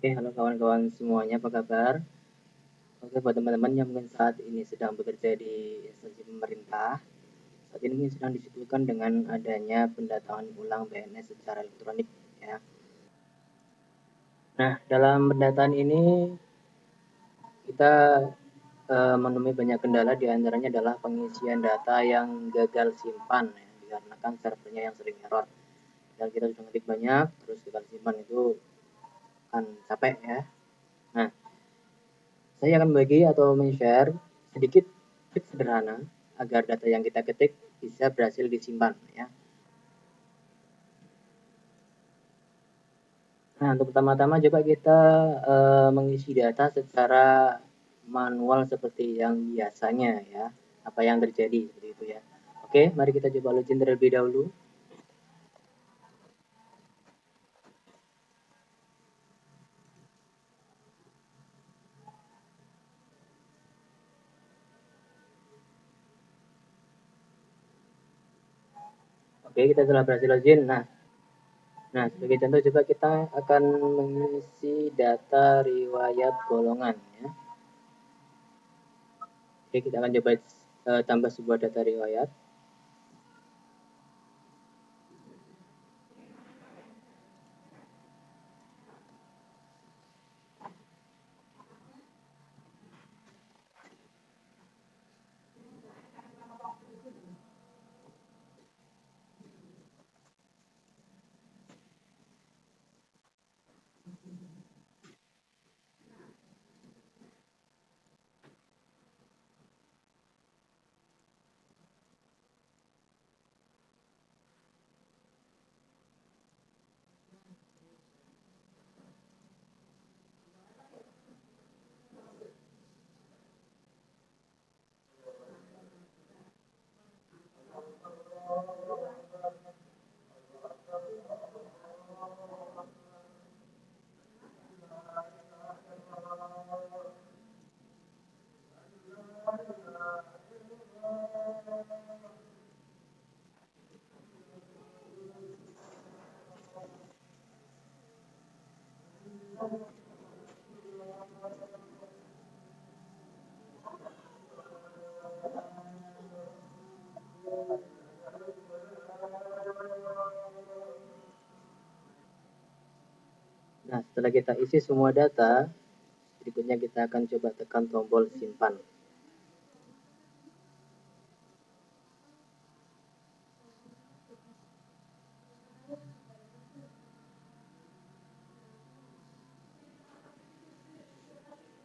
Oke, halo kawan-kawan semuanya, apa kabar? Oke, buat teman-teman yang mungkin saat ini sedang bekerja di instansi pemerintah, saat ini mungkin sedang disibukkan dengan adanya pendataan ulang PNS secara elektronik, ya. Nah, dalam pendataan ini kita menemui banyak kendala, diantaranya adalah pengisian data yang gagal simpan, ya, dikarenakan servernya yang sering error. Dan kita sudah ngetik banyak, terus gagal simpan itu kan capek, ya. Nah, saya akan bagi atau men-share sedikit tips sederhana agar data yang kita ketik bisa berhasil disimpan, ya. Nah, untuk pertama-tama coba kita mengisi data secara manual seperti yang biasanya, ya. Apa yang terjadi seperti itu, ya. Oke, mari kita coba login terlebih dahulu. Oke, kita telah berhasil login. Nah, sebagai contoh coba kita akan mengisi data riwayat golongan, ya. Oke, kita akan coba tambah sebuah data riwayat. Nah, setelah kita isi semua data, berikutnya kita akan coba tekan tombol simpan.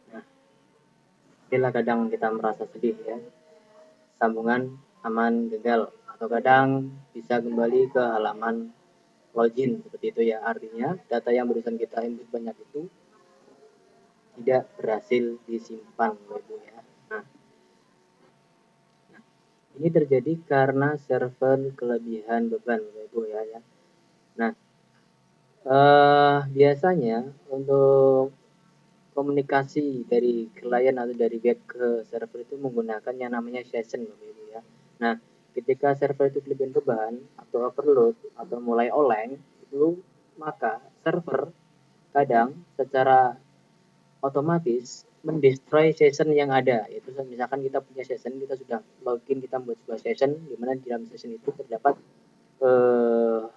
Nah, inilah kadang kita merasa sedih, ya. Sambungan aman gagal, atau kadang bisa kembali ke halaman login seperti itu, ya. Artinya data yang barusan kita input banyak itu tidak berhasil disimpan, Bapak Ibu, ya. Nah, ini terjadi karena server kelebihan beban, Bapak Ibu, ya. Nah, biasanya untuk komunikasi dari klien atau dari web ke server itu menggunakan yang namanya session, Bapak Ibu, ya. Nah, ketika server itu kelebihan beban atau overload atau mulai oleng itu, maka server kadang secara otomatis mendestroy session yang ada. Itu misalkan kita punya session, kita sudah login, kita membuat sebuah session di mana di dalam session itu terdapat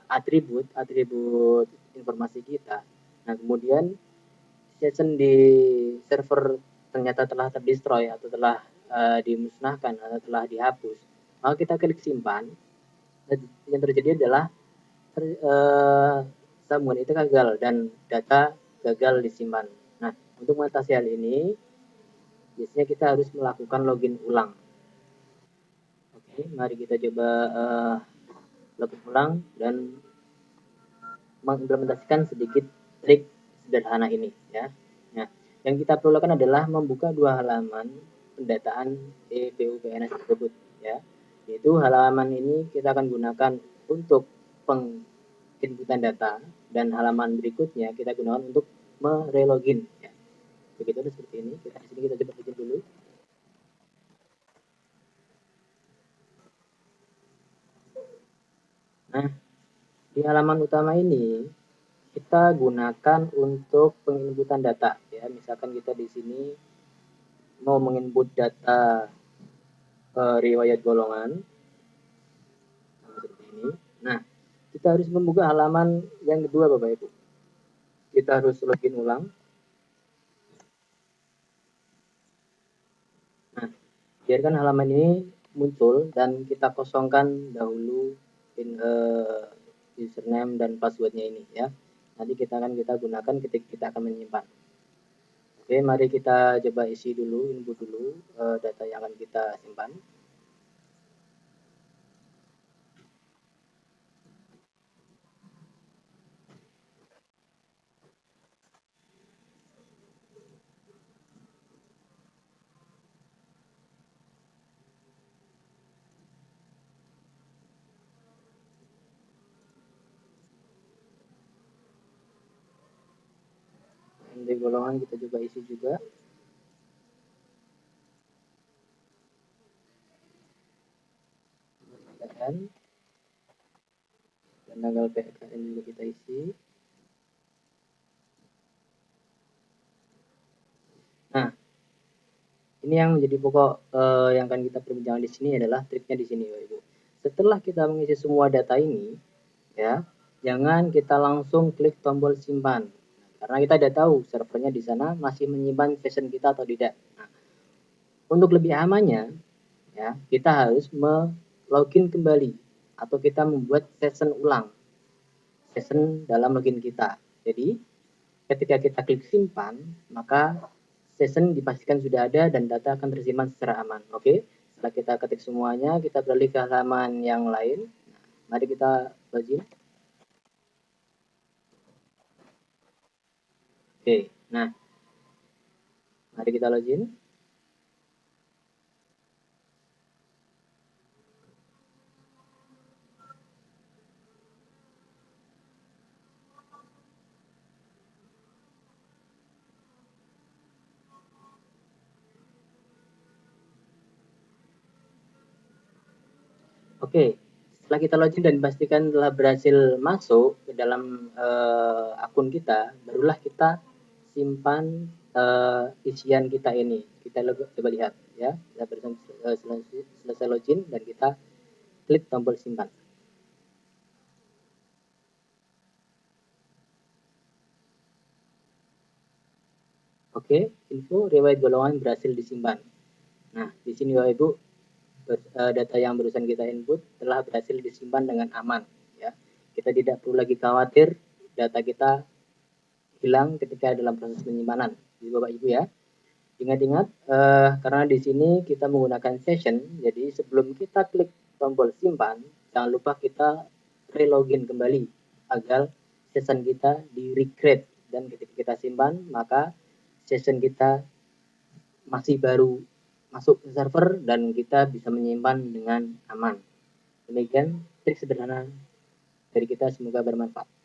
atribut informasi kita. Nah, kemudian session di server ternyata telah terdestroy atau telah dimusnahkan atau telah dihapus, maka kita klik simpan. Yang terjadi adalah sambungan itu gagal dan data gagal disimpan. Nah, untuk mengatasi hal ini, biasanya kita harus melakukan login ulang. Oke, mari kita coba login ulang dan mengimplementasikan sedikit trik sederhana ini, ya. Nah, yang kita perlu lakukan adalah membuka dua halaman pendataan EPUPNS tersebut, ya. Yaitu halaman ini kita akan gunakan untuk penginputan data dan halaman berikutnya kita gunakan untuk merelogin, ya. Begitu seperti ini. Kita di sini kita coba bikin dulu. Nah, di halaman utama ini kita gunakan untuk penginputan data ya. Misalkan kita di sini mau menginput data riwayat golongan seperti ini. Nah, kita harus membuka halaman yang kedua Bapak Ibu. Kita harus login ulang. Nah, biarkan halaman ini muncul dan kita kosongkan dahulu username dan passwordnya ini ya. Nanti kita gunakan ketika kita akan menyimpan. Oke, mari kita coba isi dulu, input dulu data yang akan kita simpan. Di golongan kita coba isi juga. PKN dan tanggal PKN juga kita isi. Nah, ini yang menjadi pokok yang akan kita perbincangkan di sini adalah triknya di sini, Bapak Ibu. Setelah kita mengisi semua data ini, ya, jangan kita langsung klik tombol simpan, karena kita tidak tahu servernya di sana masih menyimpan session kita atau tidak. Nah, untuk lebih amannya, ya, kita harus login kembali atau kita membuat session ulang, session dalam login kita. Jadi ketika kita klik simpan, maka session dipastikan sudah ada dan data akan tersimpan secara aman. Oke, setelah kita ketik semuanya, kita beralih ke halaman yang lain. Mari kita login. Oke, nah mari kita login. Oke, setelah kita login dan pastikan telah berhasil masuk ke dalam akun kita, barulah kita simpan isian kita ini. Kita coba lihat ya, kita selesai login dan kita klik tombol simpan. Oke, info riwayat golongan berhasil disimpan. Nah, di sini Bapak Ibu, data yang barusan kita input telah berhasil disimpan dengan aman. Ya, kita tidak perlu lagi khawatir data kita hilang ketika dalam proses penyimpanan. Jadi Bapak Ibu ya, ingat-ingat karena di sini kita menggunakan session, jadi sebelum kita klik tombol simpan, jangan lupa kita relogin kembali agar session kita di recreate dan ketika kita simpan maka session kita masih baru masuk ke server dan kita bisa menyimpan dengan aman. Demikian trik sederhana dari kita, semoga bermanfaat.